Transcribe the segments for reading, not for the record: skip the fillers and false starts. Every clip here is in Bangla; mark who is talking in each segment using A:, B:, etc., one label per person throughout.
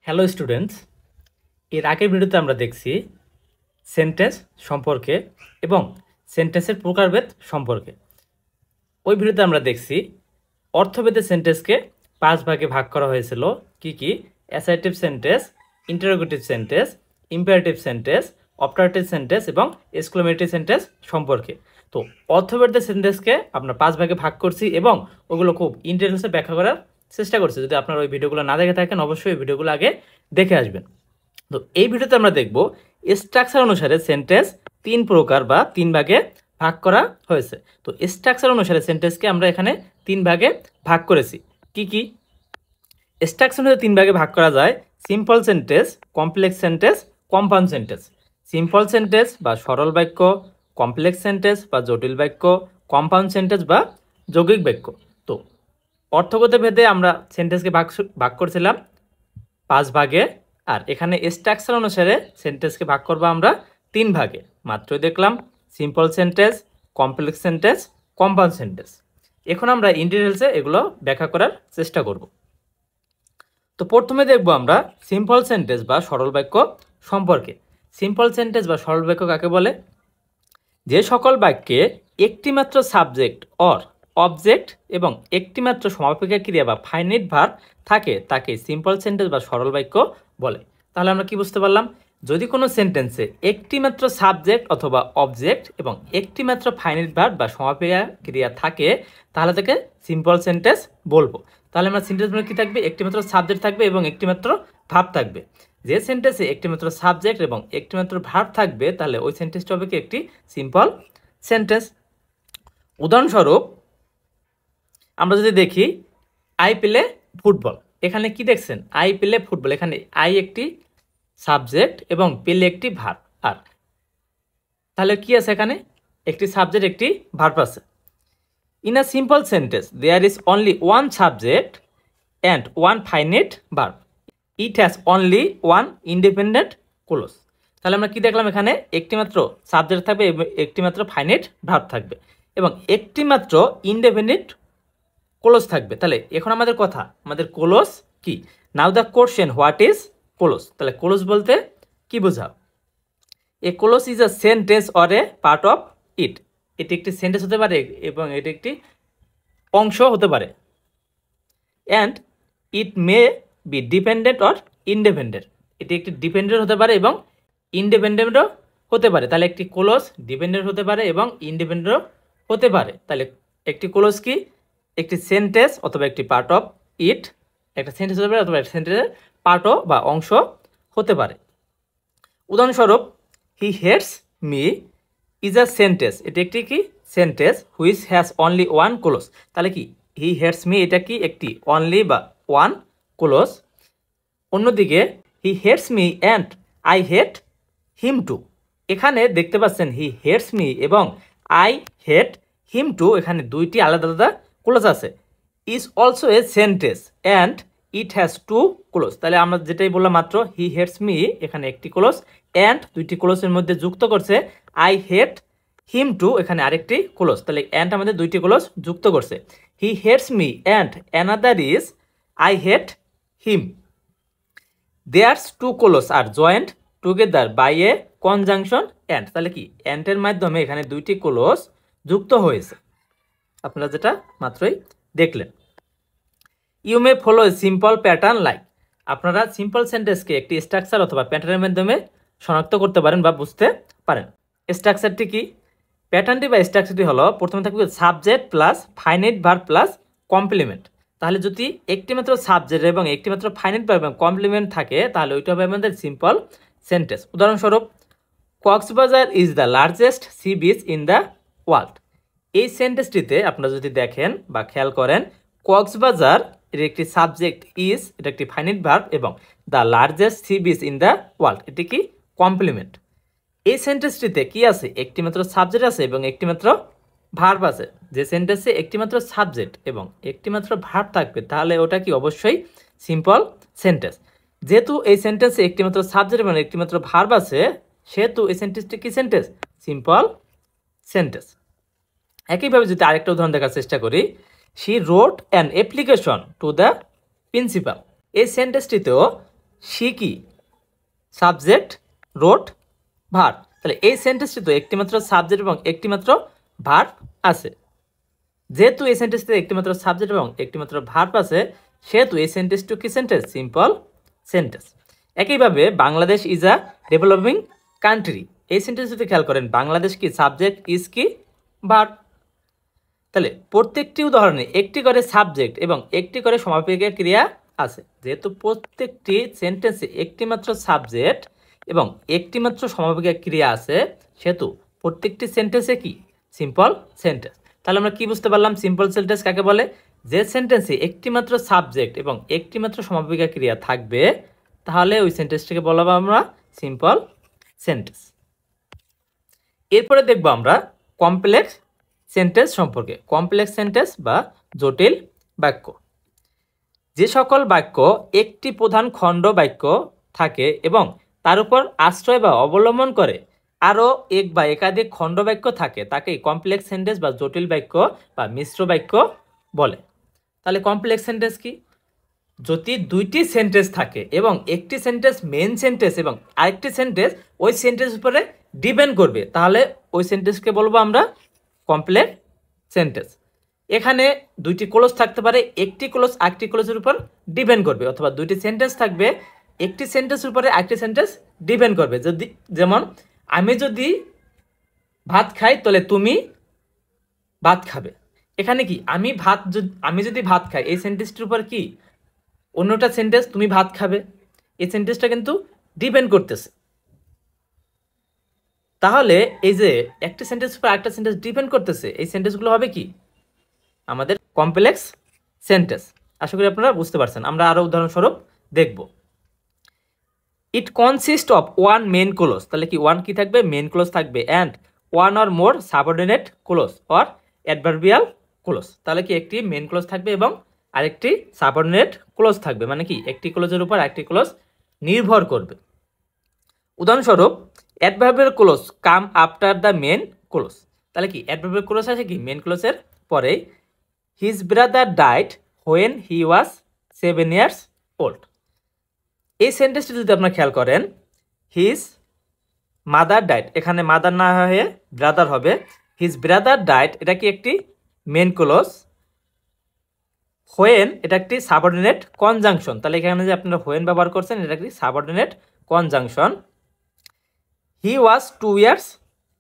A: হ্যালো স্টুডেন্টস, এর আগের ভিডিওতে আমরা দেখছি সেন্টেন্স সম্পর্কে এবং সেন্টেন্সের প্রকারভেদ সম্পর্কে। ওই ভিডিওতে আমরা দেখছি অর্থভেদে সেন্টেন্সকে 5 ভাগে ভাগ করা হয়েছিল। কি assertive sentence, interrogative sentence, imperative sentence, operative sentence এবং এক্সক্লেমেটরি সেন্টেন্স সম্পর্কে। তো অর্থভেদে সেন্টেন্সকে আমরা 5 ভাগে ভাগ করছি এবং ওগুলো খুব ইন্টেন্সে ব্যাখ্যা করার চেষ্টা করছি। যদি আপনারা ওই ভিডিওগুলো না দেখে থাকেন, অবশ্যই ওই ভিডিওগুলো আগে দেখে আসবেন। তো এই ভিডিওতে আমরা দেখব স্ট্রাকচার অনুসারে সেন্টেন্স 3 প্রকার বা 3 ভাগে ভাগ করা হয়েছে। তো স্ট্রাকচার অনুসারে সেন্টেন্সকে আমরা এখানে 3 ভাগে ভাগ করেছি। কি স্ট্রাকচার অনুসারে 3 ভাগে ভাগ করা যায়: simple sentence, complex sentence, compound sentence. Simple sentence বা সরল বাক্য, কমপ্লেক্স সেন্টেন্স বা জটিল বাক্য, কম্পাউন্ড সেন্টেন্স বা যৌগিক বাক্য। তো অর্থগত ভেদে আমরা সেন্টেন্সকে ভাগ করছিলাম 5 ভাগে, আর এখানে স্ট্রাকচার অনুসারে সেন্টেন্সকে ভাগ করবো আমরা 3 ভাগে। মাত্রই দেখলাম simple sentence, complex sentence, compound sentence. এখন আমরা ইন ডিটেলসে এগুলো ব্যাখ্যা করার চেষ্টা করব। তো প্রথমে দেখব আমরা সিম্পল সেন্টেন্স বা সরল বাক্য সম্পর্কে। সিম্পল সেন্টেন্স বা সরল বাক্য কাকে বলে? যে সকল বাক্যে একটিমাত্র সাবজেক্ট অর অবজেক্ট এবং একটিমাত্র সমাপিকা ক্রিয়া বা ফাইনাইট ভার্ব থাকে তাকে সিম্পল সেন্টেন্স বা সরল বাক্য বলে। তাহলে আমরা কি বুঝতে পারলাম? যদি কোনো সেন্টেন্সে একটিমাত্র সাবজেক্ট অথবা অবজেক্ট এবং একটিমাত্র ফাইনাইট ভার্ব বা সমাপিকা ক্রিয়া থাকে তাহলে তাকে সিম্পল সেন্টেন্স বলবো। তাহলে আমরা সেন্টেন্স কি থাকবে? একটিমাত্র সাবজেক্ট থাকবে এবং একটিমাত্র ভার্ব থাকবে। যে সেন্টেন্সে একটিমাত্র সাবজেক্ট এবং একটিমাত্র ভার্ব থাকবে তাহলে ওই সেন্টেন্সটা হবে কি? একটি সিম্পল সেন্টেন্স। উদাহরণস্বরূপ আমরা যদি দেখি আই প্লে ফুটবল, এখানে কি দেখছেন? আই প্লে ফুটবল, এখানে আই একটি সাবজেক্ট এবং প্লে একটি ভার্ব। আর তাহলে কি আছে? এখানে একটি সাবজেক্ট একটি ভার্ব আছে। In a simple sentence there is only one subject and one finite verb. It has only one independent clause. তাহলে আমরা কি দেখলাম? এখানে একটিমাত্র সাবজেক্ট থাকবে এবং একটিমাত্র ফাইনাইট ভার্ব থাকবে এবং একটিমাত্র ইন্ডিপেন্ডেন্ট ক্লোজ থাকবে। তাহলে এখন আমাদের কথা, আমাদের ক্লোজ কি? Now the question, what is clause? তাহলে ক্লোজ বলতে কি বোঝাও? A clause is a sentence or a part of it. এটি একটি সেন্টেন্স হতে পারে এবং এটি একটি অংশ হতে পারে। And it may be dependent or independent. এটি একটি ডিপেন্ডেন্ট হতে পারে এবং ইন্ডিপেন্ডেন্টও হতে পারে। তাহলে একটি ক্লোজ ডিপেন্ডেন্ট হতে পারে এবং ইন্ডিপেন্ডেন্টও হতে পারে। তাহলে একটি ক্লোজ কি? একটি সেন্টেন্স অথবা একটি পার্ট অফ ইট। একটা সেন্টেন্স হতে পারে অথবা একটা সেন্টেন্সের পার্টও বা অংশ হতে পারে। উদাহরণস্বরূপ he hates me is a sentence. এটি একটি কি? Sentence which has only one clause. তাহলে কি হি হেটস মি এটা কি? একটি অনলি বা ওয়ান ক্লোজ। অন্যদিকে he hates me and I hate him too. এখানে দেখতে পাচ্ছেন হি হেটস মি এবং আই হেট হিম টু, এখানে দুইটি আলাদা আলাদা ক্লোজ আছে। Is also a sentence and it has two clause. তাহলে আমরা যেটাই বললাম মাত্র, হি হেটস মি এখানে একটি ক্লোজ, অ্যান্ড দুইটি ক্লোজের মধ্যে যুক্ত করছে আই হেট হিম টু, এখানে আরেকটি ক্লোজ। তাহলে অ্যান্ড আমাদের দুইটি ক্লোজ যুক্ত করছে। He hates me and another is I hate him. There's two clause are joint together by a conjunction and. তাহলে কি অ্যান্ডের মাধ্যমে এখানে দুইটি ক্লোজ যুক্ত হয়েছে, আপনারা যেটা মাত্রই দেখলেন। You may follow a simple pattern like. আপনারা সিম্পল সেন্টেন্সকে একটি স্ট্রাকচার অথবা প্যাটার্নের মাধ্যমে শনাক্ত করতে পারেন বা বুঝতে পারেন। স্ট্রাকচারটি কি? প্যাটার্নটি বা স্ট্রাকচারটি হলো, প্রথমে থাকবে subject plus finite verb plus complement. তাহলে যদি একটিমাত্র সাবজেক্ট এবং একটিমাত্র ফাইনাইট ভার্ব এবং কমপ্লিমেন্ট থাকে তাহলে ওইটা হবে আমাদের সিম্পল সেন্টেন্স। উদাহরণস্বরূপ Cox's Bazar is the largest sea beach in the world. এই সেন্টেন্সটিতে আপনারা যদি দেখেন বা খেয়াল করেন, কক্সবাজার এর একটি সাবজেক্ট ইজ, এটা একটি ফাইনাইট ভার্ব, এবং the largest sea beach in the world এটি কি? কমপ্লিমেন্ট। এই সেন্টেন্সটিতে কি আছে? একটিমাত্র সাবজেক্ট আছে এবং একটিমাত্র ভার্ব আছে। যে সেন্টেন্সে একটিমাত্র সাবজেক্ট এবং একটিমাত্র ভার্ব থাকবে তাহলে ওটা কি? অবশ্যই সিম্পল সেন্টেন্স। যেহেতু এই সেন্টেন্সে একটিমাত্র সাবজেক্ট এবং একটিমাত্র ভার্ব আছে সেহেতু এই সেন্টেন্সটি কি সেন্টেন্স? Simple sentence. একইভাবে যদি আরেকটা উদাহরণ দেখার চেষ্টা করি, she wrote an application to the principal. এই সেন্টেন্সটিতেও সি কি সাবজেক্ট রোড ভার্ব। তাহলে এই সেন্টেন্সটি তো একটিমাত্র সাবজেক্ট এবং একটিমাত্র ভার্ব আছে। যেহেতু এই সেন্টেন্সটিতে একটিমাত্র সাবজেক্ট এবং একটিমাত্র ভার্ব আছে, সেহেতু এই সেন্টেন্সটি কি সেন্টেন্স? Simple sentence. একইভাবে Bangladesh is a developing country, এই সেন্টেন্স যদি খেয়াল করেন, বাংলাদেশ কি সাবজেক্ট, ইজ কি ভার্ব। তাহলে প্রত্যেকটি উদাহরণে একটি করে সাবজেক্ট এবং একটি করে সমাপিকা ক্রিয়া আছে। যেহেতু প্রত্যেকটি সেন্টেন্সে একটিমাত্র সাবজেক্ট এবং একটিমাত্র সমাপিকা ক্রিয়া আছে, সেহেতু প্রত্যেকটি সেন্টেন্সে কি সিম্পল সেন্টেন্স। তাহলে আমরা কি বুঝতে পারলাম সিম্পল সেন্টেন্স কাকে বলে? যে সেন্টেন্সে একটিমাত্র সাবজেক্ট এবং একটিমাত্র সমাপিকা ক্রিয়া থাকবে, তাহলে ওই সেন্টেন্সটাকে বলা হবে আমরা সিম্পল সেন্টেন্স। এরপরে দেখব আমরা কমপ্লেক্স সেন্টেন্স সম্পর্কে। কমপ্লেক্স সেন্টেন্স বা জটিল বাক্য। যে সকল বাক্য একটি প্রধান খণ্ড বাক্য থাকে এবং তার উপর আশ্রয় বা অবলম্বন করে আরও এক বা একাধিক খণ্ড বাক্য থাকে, তাকে কমপ্লেক্স সেন্টেন্স বা জটিল বাক্য বা মিশ্র বাক্য বলে। তাহলে কমপ্লেক্স সেন্টেন্স কি? যদি দুইটি সেন্টেন্স থাকে এবং একটি সেন্টেন্স মেন সেন্টেন্স এবং আরেকটি সেন্টেন্স ওই সেন্টেন্স উপরে ডিপেন্ড করবে, তাহলে ওই সেন্টেন্সকে বলবো আমরা কমপ্লেক্স সেন্টেন্স। এখানে দুইটি ক্লোজ থাকতে পারে, একটি ক্লোজ আরেকটি ক্লোজের উপর ডিপেন্ড করবে, অথবা দুইটি সেন্টেন্স থাকবে, একটি সেন্টেন্সের উপরে আরেকটি সেন্টেন্স ডিপেন্ড করবে। যদি যেমন আমি যদি ভাত খাই তাহলে তুমি ভাত খাবে। এখানে কি আমি যদি ভাত খাই, এই সেন্টেন্সটির উপর কি অন্যটা সেন্টেন্স তুমি ভাত খাবে, এই সেন্টেন্সটা কিন্তু ডিপেন্ড করতেছে। তাহলে এই যে একটা সেন্টেন্স উপর আরেকটা সেন্টেন্স ডিপেন্ড করতেছে, এই সেন্টেন্সগুলো হবে কি আমাদের কমপ্লেক্স সেন্টেন্স। আশা করি আপনারা বুঝতে পারছেন। আমরা আরো উদাহরণস্বরূপ দেখব। It consist of one main clause. তাহলে কি ওয়ান কি থাকবে? মেন ক্লোজ থাকবে। And one or more subordinate clause or adverbial clause. তাহলে কি একটি মেন ক্লোজ থাকবে এবং আরেকটি সাবঅর্ডিনেট ক্লোজ থাকবে, মানে কি একটি ক্লোজের উপর আরেকটি ক্লোজ নির্ভর করবে। উদাহরণস্বরূপ adverbial clause come after the main clause. তাহলে কি অ্যাডভার্বিয়াল ক্লোজ আছে কি মেন ক্লোজের পরে। His brother died when he was 7 years old। এই সেন্টেন্সটি যদি আপনারা খেয়াল করেন, হিজ মাদার ডাইড, এখানে মাদার না হয়ে ব্রাদার হবে। হিজ ব্রাদার ডাইড এটা কি একটি মেন ক্লোজ। হোয়েন এটা একটি সাবঅর্ডিনেট কনজাংশন। তাহলে এখানে যে আপনারা হোয়েন ব্যবহার করছেন, এটা একটি সাবঅর্ডিনেট কনজাংশন। হি ওয়াজ 2 years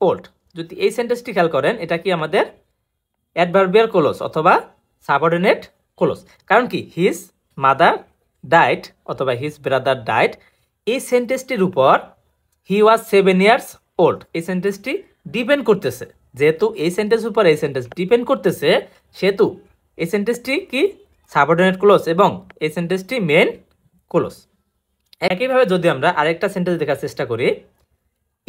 A: old। যদি এই সেন্টেন্সটি খেয়াল করেন, এটা কি আমাদের অ্যাডভার্বিয়াল ক্লোজ অথবা সাবঅর্ডিনেট ক্লোজ। কারণ কি হিজ মাদার ডাইড অথবা হিজ ব্রাদার ডাইড, এই সেন্টেন্সটির উপর হি ওয়াজ 7 years old এই সেন্টেন্সটি ডিপেন্ড করতেছে। যেহেতু এই সেন্টেন্সের উপর এই সেন্টেন্স ডিপেন্ড করতেছে, সেহেতু এই সেন্টেন্সটি কি সাবঅর্ডিনেট ক্লোজ এবং এই সেন্টেন্সটি মেন ক্লোজ। একইভাবে যদি আমরা আরেকটা সেন্টেন্স দেখার চেষ্টা করি,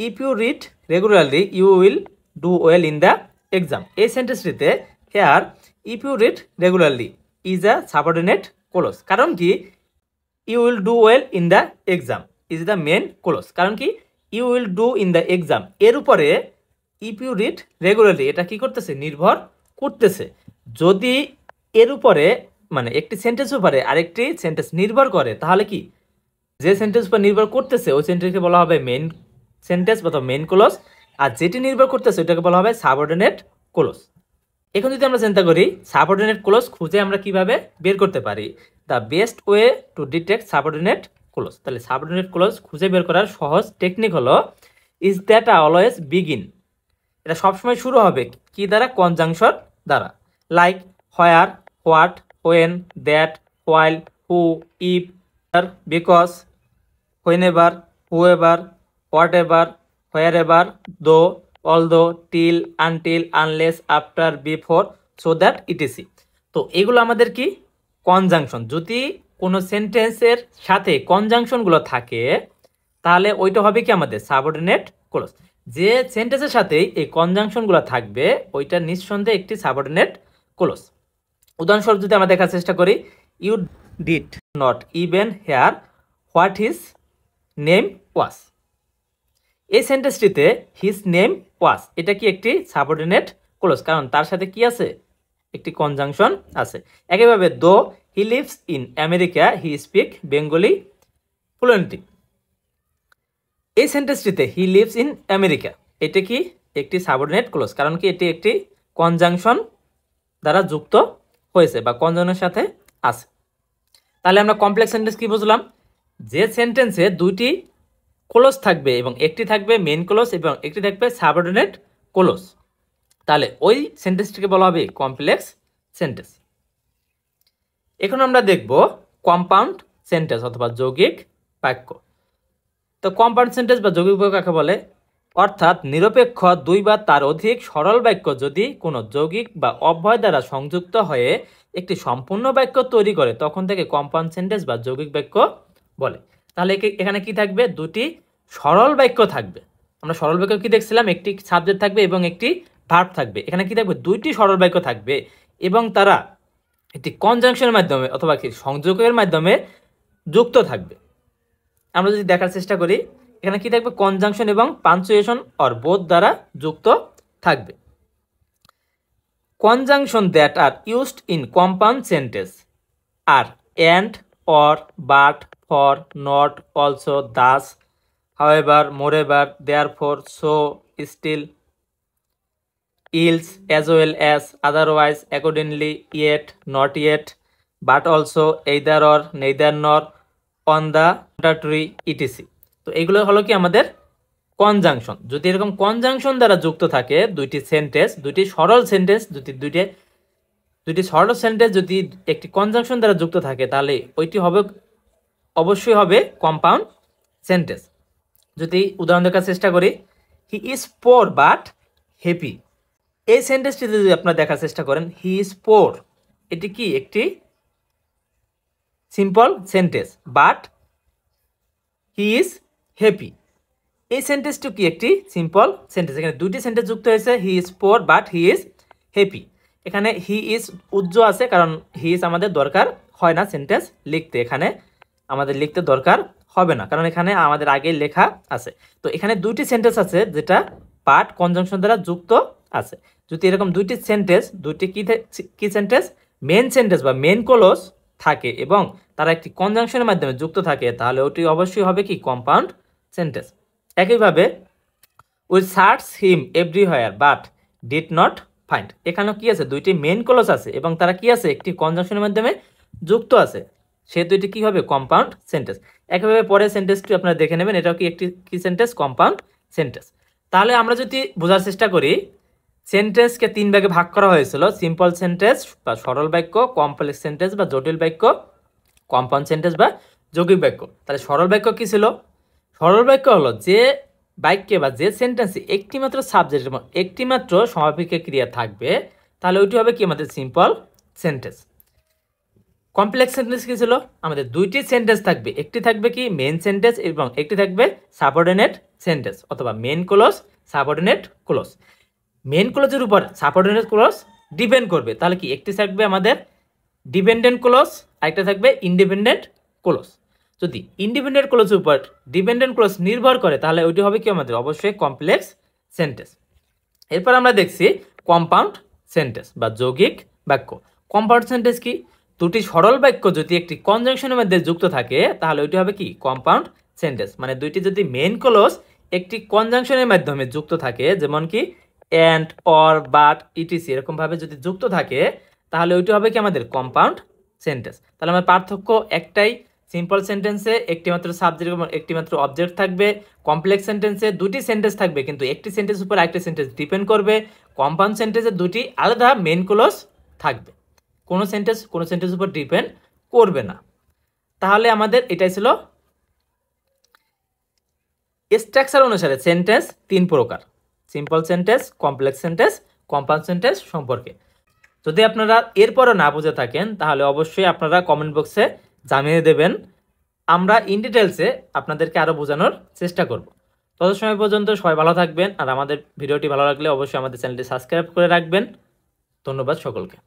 A: if you read regularly you will do well in the exam. এই সেন্টেন্সটিতে here if you read regularly is a subordinate clause. কারণ কি you will do well in the exam is the main clause. কারণ কি you will do in the exam এর উপরে ইফ ইউ রিড রেগুলারলি এটা কি করতেছে? নির্ভর করতেছে। যদি এর উপরে মানে একটি সেন্টেন্সের উপরে আরেকটি সেন্টেন্স নির্ভর করে, তাহলে কি যে সেন্টেন্স উপর নির্ভর করতেছে ওই সেন্টেন্সকে বলা হবে মেন সেন্টেন্স অথবা মেন ক্লোজ, আর যেটি নির্ভর করতেছে ওইটাকে বলা হবে সাবঅর্ডিনেট ক্লোজ। এখন যদি আমরা চিন্তা করি সাবঅর্ডিনেট ক্লোজ খুঁজে আমরা কিভাবে বের করতে পারি, the best way to detect subordinate clause. তাহলে সাবঅর্ডিনেট ক্লোজ খুঁজে বের করার সহজ টেকনিক হলো ইজ দ্যাট অলওয়েজ বিগিন। এটা সবসময় শুরু হবে কি দ্বারা? কনজাংশন দ্বারা। Like where, what, when, that, while, who, if, because, whenever, whoever, whatever, wherever, though, although, till, until, unless, after, before, so that, etc. তো এগুলো আমাদের কি কনজাংশন। যদি কোনো সেন্টেন্সের সাথে কনজাংশনগুলো থাকে, তাহলে ওইটা হবে কি আমাদের সাবঅর্ডিনেট ক্লোজ। যে সেন্টেন্সের সাথে এই কনজাংশনগুলো থাকবে ওইটা নিঃসন্দেহে একটি সাবঅর্ডিনেট ক্লোজ। উদাহরণস্বরূপ যদি আমরা দেখার চেষ্টা করি, you did not even hear what his name was. এই সেন্টেন্সটিতে হিজ নেম ওয়াজ এটা কি একটি সাবঅর্ডিনেট ক্লোজ, কারণ তার সাথে কি আছে? একটি কনজাংশন আছে। একইভাবে দো he lives in America he speak Bengali fluently. এই সেন্টেন্সটিতে হি লিভস ইন আমেরিকা, এটা কি একটি সাবঅর্ডিনেট ক্লোজ, কারণ কি এটি একটি কনজাংশন দ্বারা যুক্ত হয়েছে বা কনজাংশনের সাথে আছে। তাহলে আমরা কমপ্লেক্স সেন্টেন্স কি বুঝলাম? যে সেন্টেন্সে দুইটি ক্লোজ থাকবে এবং একটি থাকবে মেইন ক্লোজ এবং একটি থাকবে সাবঅর্ডিনেট ক্লোজ, তাহলে ওই সেন্টেন্সটিকে বলা হবে কমপ্লেক্স সেন্টেন্স। এখন আমরা দেখব কম্পাউন্ড সেন্টেন্স অথবা যৌগিক বাক্য। তো কম্পাউন্ড সেন্টেন্স বা যৌগিক বাক্য কাকে বলে? অর্থাৎ নিরপেক্ষ দুই বা তার অধিক সরল বাক্য যদি কোনো যৌগিক বা অব্যয় দ্বারা সংযুক্ত হয়ে একটি সম্পূর্ণ বাক্য তৈরি করে তখন থেকে কম্পাউন্ড সেন্টেন্স বা যৌগিক বাক্য বলে। তাহলে এখানে কি থাকবে? দুটি সরল বাক্য থাকবে। আমরা সরল বাক্য কি দেখছিলাম? একটি সাবজেক্ট থাকবে এবং একটি ভার্ব থাকবে। এখানে কি থাকবে? দুইটি সরল বাক্য থাকবে এবং তারা একটি কনজাংশনের মাধ্যমে অথবা কি সংযোগের মাধ্যমে যুক্ত থাকবে। আমরা যদি দেখার চেষ্টা করি, এখানে কি থাকবে? কনজাংশন এবং পাঞ্চুয়েশন অর বোথ দ্বারা যুক্ত থাকবে। Conjunction that are used in compound sentence are and, or, but, for, not, also, thus, however, moreover, therefore, so, still, else, as well as, otherwise, accordingly, yet, not yet, but also, either or, neither nor, on the contrary, etc. তো এগুলো হলো কি আমাদের কনজাংশন। যদি এরকম কনজাংশন দ্বারা যুক্ত থাকে দুইটি সেন্টেন্স, দুইটি সরল সেন্টেন্স, দুইটি সরল সেন্টেন্স যদি একটি কনজাংশন দ্বারা যুক্ত থাকে তাহলে ওইটি হবে অবশ্যই হবে কম্পাউন্ড সেন্টেন্স। যদি উদাহরণ দেখার চেষ্টা করি, he is poor but happy. এই সেন্টেন্সটি যদি আপনারা দেখার চেষ্টা করেন, হি ইজ পোর, এটি কি একটি simple sentence, but he is happy এই সেন্টেন্সটি কি একটি সিম্পল সেন্টেন্স। এখানে দুটি সেন্টেন্স যুক্ত হয়েছে, he is poor but he is happy. এখানে হি ইজ উজ্জ্ব আছে কারণ হি ইজ আমাদের দরকার হয় না সেন্টেন্স লিখতে, এখানে আমাদের লিখতে দরকার হবে না কারণ এখানে আমাদের আগে লেখা আছে। তো এখানে দুইটি সেন্টেন্স আছে যেটা পার্ট কনজাংশন দ্বারা যুক্ত আছে। যদি এরকম দুইটি সেন্টেন্স, দুইটি কি সেন্টেন্স, মেন সেন্টেন্স বা মেন ক্লজ থাকে এবং তারা একটি কনজাংশনের মাধ্যমে যুক্ত থাকে তাহলে ওটি অবশ্যই হবে কি কম্পাউন্ড সেন্টেন্স। একইভাবে we search him everywhere but did not find, এখানেও কি আছে? দুইটি মেন ক্লজ আছে এবং তারা কি আছে? একটি কনজাংশনের মাধ্যমে যুক্ত আছে, সেহেতু এটি কি হবে? Compound sentence. একইভাবে পরের সেন্টেন্সটি আপনারা দেখে নেবেন, এটাও কি একটি কি সেন্টেন্স? Compound sentence. তাহলে আমরা যদি বোঝার চেষ্টা করি, সেন্টেন্সকে তিন ভাগে ভাগ করা হয়েছিল, সিম্পল সেন্টেন্স বা সরল বাক্য, কমপ্লেক্স সেন্টেন্স বা জটিল বাক্য, কম্পাউন্ড সেন্টেন্স বা যৌগিক বাক্য। তাহলে সরল বাক্য কি ছিল? সরল বাক্য হলো যে বাক্যে বা যে সেন্টেন্সে একটিমাত্র সাবজেক্ট এবং একটিমাত্র সমাপিকা ক্রিয়া থাকবে তাহলে ওইটি হবে কি আমাদের সিম্পল সেন্টেন্স। কমপ্লেক্স সেন্টেন্স কি ছিল? আমাদের দুইটি সেন্টেন্স থাকবে, একটি থাকবে কি মেন সেন্টেন্স এবং একটি থাকবে সাবঅর্ডিনেট সেন্টেন্স অথবা main clause, subordinate clause. Main ক্লজের উপর সাবঅর্ডিনেট ক্লজ ডিপেন্ড করবে, তাহলে কি একটি থাকবে আমাদের ডিপেন্ডেন্ট ক্লজ, আরেকটা থাকবে ইন্ডিপেন্ডেন্ট ক্লজ। যদি ইন্ডিপেন্ডেন্ট ক্লজের উপর ডিপেন্ডেন্ট ক্লজ নির্ভর করে তাহলে ওইটি হবে কি আমাদের অবশ্যই কমপ্লেক্স সেন্টেন্স। এরপর আমরা দেখছি কম্পাউন্ড সেন্টেন্স বা যৌগিক বাক্য। কম্পাউন্ড সেন্টেন্স কি? দুটি সরল বাক্য যদি একটি কনজাংশনের মধ্যে যুক্ত থাকে তাহলে ওইটি হবে কি কম্পাউন্ড সেন্টেন্স। মানে দুইটি যদি মেন ক্লজ একটি কনজাংশনের মাধ্যমে যুক্ত থাকে, যেমন কি অ্যান্ড, অর, বাট, ইটিসি এরকম ভাবে যদি যুক্ত থাকে তাহলে ওইটি হবে কি আমাদের কম্পাউন্ড সেন্টেন্স। তাহলে আমার পার্থক্য একটাই, সিম্পল সেন্টেন্সে একটিমাত্র সাবজেক্ট এবং একটিমাত্র অবজেক্ট থাকবে, কমপ্লেক্স সেন্টেন্সে দুটি সেন্টেন্স থাকবে কিন্তু একটি সেন্টেন্স উপর আরেকটি সেন্টেন্স ডিপেন্ড করবে, কম্পাউন্ড সেন্টেন্সে দুটি আলাদা মেন ক্লজ থাকবে, কোনো সেন্টেন্স উপর ডিপেন্ড করবে না। তাহলে আমাদের এটাই ছিল স্ট্রাকচার অনুসারে সেন্টেন্স তিন প্রকার, simple sentence, complex sentence, compound sentence সম্পর্কে। যদি আপনারা এরপরও না বুঝে থাকেন তাহলে অবশ্যই আপনারা কমেন্ট বক্সে জানিয়ে দেবেন, আমরা ইন ডিটেলসে আপনাদেরকে আরও বোঝানোর চেষ্টা করব। তত সময় পর্যন্ত সবাই ভালো থাকবেন আর আমাদের ভিডিওটি ভালো লাগলে অবশ্যই আমাদের চ্যানেলটি সাবস্ক্রাইব করে রাখবেন। ধন্যবাদ সকলকে।